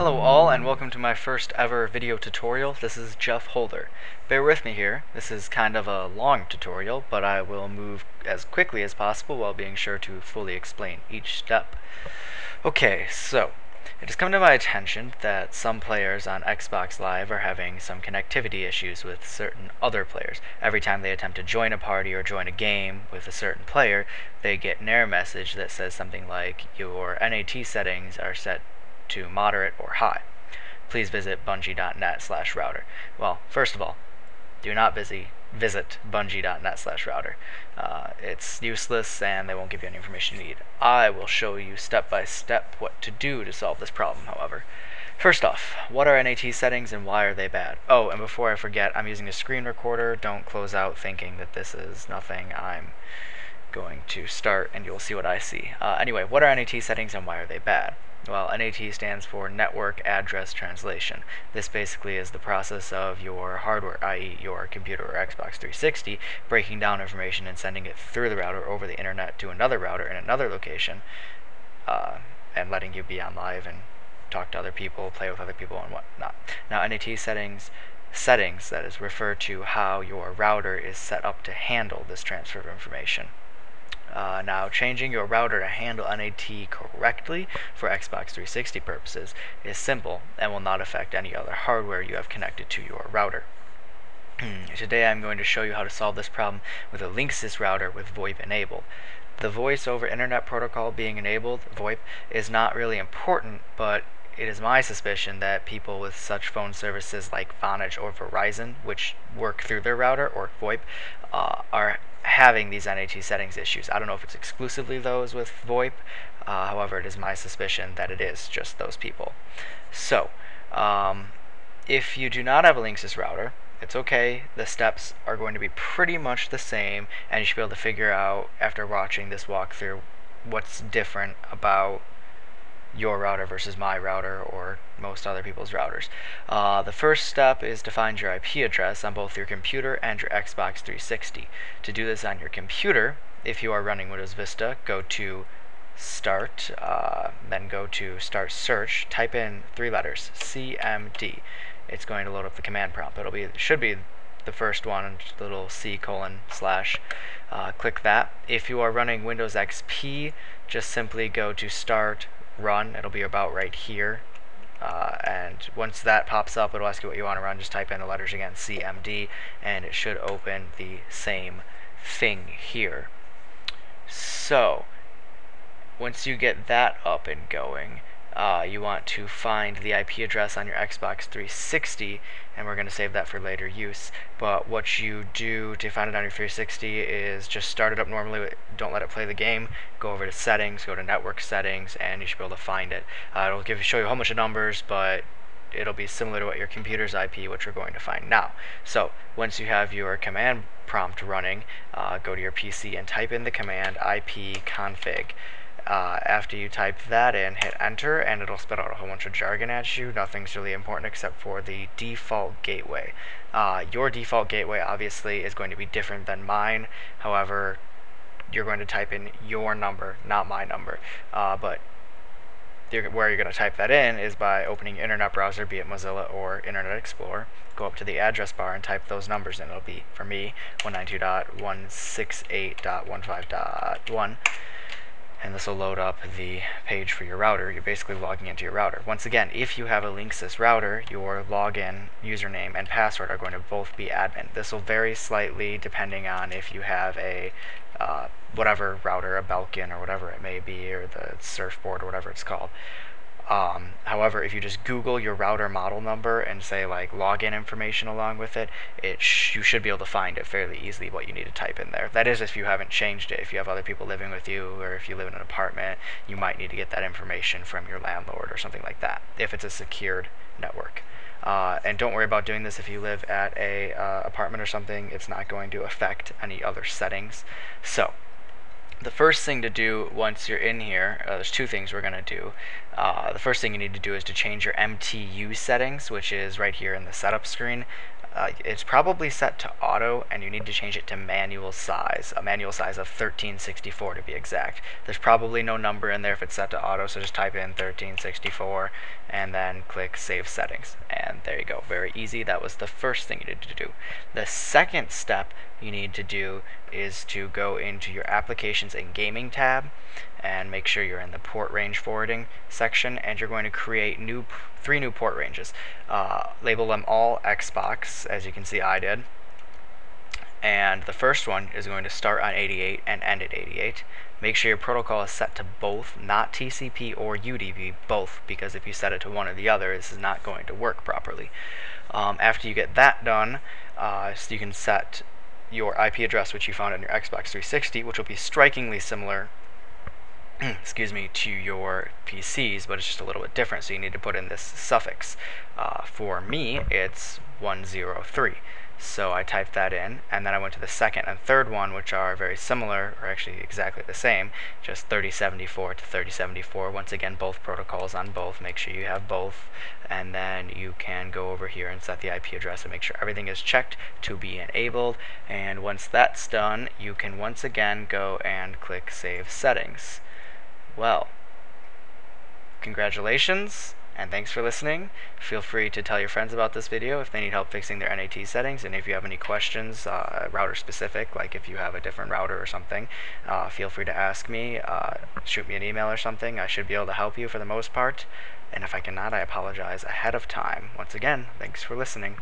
Hello all, and welcome to my first ever video tutorial. This is Jeff Holder. Bear with me here. This is kind of a long tutorial, but I will move as quickly as possible while being sure to fully explain each step. Okay, so it has come to my attention that some players on Xbox Live are having some connectivity issues with certain other players. Every time they attempt to join a party or join a game with a certain player, they get an error message that says something like, your NAT settings are set to moderate or high. Please visit bungie.net/router. Well, first of all, do not visit bungie.net/router. It's useless and they won't give you any information you need. I will show you step by step what to do to solve this problem, however. First off, what are NAT settings and why are they bad? Oh, and before I forget, I'm using a screen recorder. Don't close out thinking that this is nothing. I'm going to start and you'll see what I see. Anyway, what are NAT settings and why are they bad? Well, NAT stands for Network Address Translation. This basically is the process of your hardware, i.e. your computer or Xbox 360, breaking down information and sending it through the router over the internet to another router in another location, and letting you be on live and talk to other people, play with other people, and whatnot. Now, NAT settings that is, refer to how your router is set up to handle this transfer of information. Now, changing your router to handle NAT correctly for Xbox 360 purposes is simple and will not affect any other hardware you have connected to your router. Today I'm going to show you how to solve this problem with a Linksys router with VoIP enabled. The voice over internet protocol being enabled, VoIP, is not really important, but it is my suspicion that people with such phone services like Vonage or Verizon, which work through their router or VoIP, are having these NAT settings issues. I don't know if it's exclusively those with VoIP, however, it is my suspicion that it is just those people. So, if you do not have a Linksys router, it's okay. The steps are going to be pretty much the same, and you should be able to figure out, after watching this walkthrough, what's different about your router versus my router or most other people's routers. The first step is to find your IP address on both your computer and your Xbox 360. To do this on your computer, if you are running Windows Vista, go to Start, then go to Start Search, type in 3 letters, CMD. It's going to load up the command prompt. It should be the first one, the little C:/. Click that. If you are running Windows XP, just simply go to Start, Run. It'll be about right here, and once that pops up, it'll ask you what you want to run. Just type in the letters again, CMD, and it should open the same thing here. So once you get that up and going, you want to find the IP address on your Xbox 360, and we're going to save that for later use. But what you do to find it on your 360 is just start it up normally, don't let it play the game, go over to settings, go to network settings, and you should be able to find it. It'll show you a whole bunch of numbers, but it'll be similar to what your computer's IP, which we're going to find now. So once you have your command prompt running, go to your PC and type in the command ipconfig. After you type that in, hit enter, and it'll spit out a whole bunch of jargon at you. Nothing's really important except for the default gateway. Your default gateway obviously is going to be different than mine. However, you're going to type in your number, not my number. But where you're going to type that in is by opening your internet browser, be it Mozilla or Internet Explorer. Go up to the address bar and type those numbers in. It'll be, for me, 192.168.15.1. and this will load up the page for your router. You're basically logging into your router. Once again, if you have a Linksys router, your login, username, and password are going to both be admin. This will vary slightly depending on if you have a whatever router, a Belkin or whatever it may be, or the Surfboard or whatever it's called. However, if you just Google your router model number and say like login information along with it, you should be able to find it fairly easily what you need to type in there. That is if you haven't changed it. If you have other people living with you, or if you live in an apartment, you might need to get that information from your landlord or something like that, if it's a secured network. And don't worry about doing this if you live at a apartment or something. It's not going to affect any other settings. So the first thing to do once you're in here, there's two things we're going to do. The first thing you need to do is to change your MTU settings, which is right here in the setup screen. It's probably set to auto, and you need to change it to manual size, a manual size of 1364 to be exact. There's probably no number in there if it's set to auto, so just type in 1364 and then click Save Settings. And there you go, very easy. That was the first thing you needed to do. The second step you need to do is to go into your Applications and Gaming tab and make sure you're in the port range forwarding section, and you're going to create three new port ranges. Label them all Xbox, as you can see I did. And the first one is going to start on 88 and end at 88. Make sure your protocol is set to both, not TCP or UDP, both, because if you set it to one or the other, this is not going to work properly. After you get that done, so you can set your IP address, which you found on your Xbox 360, which will be strikingly similar excuse me, to your PCs, but it's just a little bit different, so you need to put in this suffix. For me, it's 103. So I typed that in, and then I went to the second and third one, which are very similar, or actually exactly the same, just 3074 to 3074. Once again, both protocols on both. Make sure you have both, and then you can go over here and set the IP address and make sure everything is checked to be enabled. And once that's done, you can once again go and click Save Settings. Well, congratulations, and thanks for listening. Feel free to tell your friends about this video if they need help fixing their NAT settings, and if you have any questions, router specific, like if you have a different router or something, feel free to ask me, shoot me an email or something. I should be able to help you for the most part, and if I cannot, I apologize ahead of time. Once again, thanks for listening.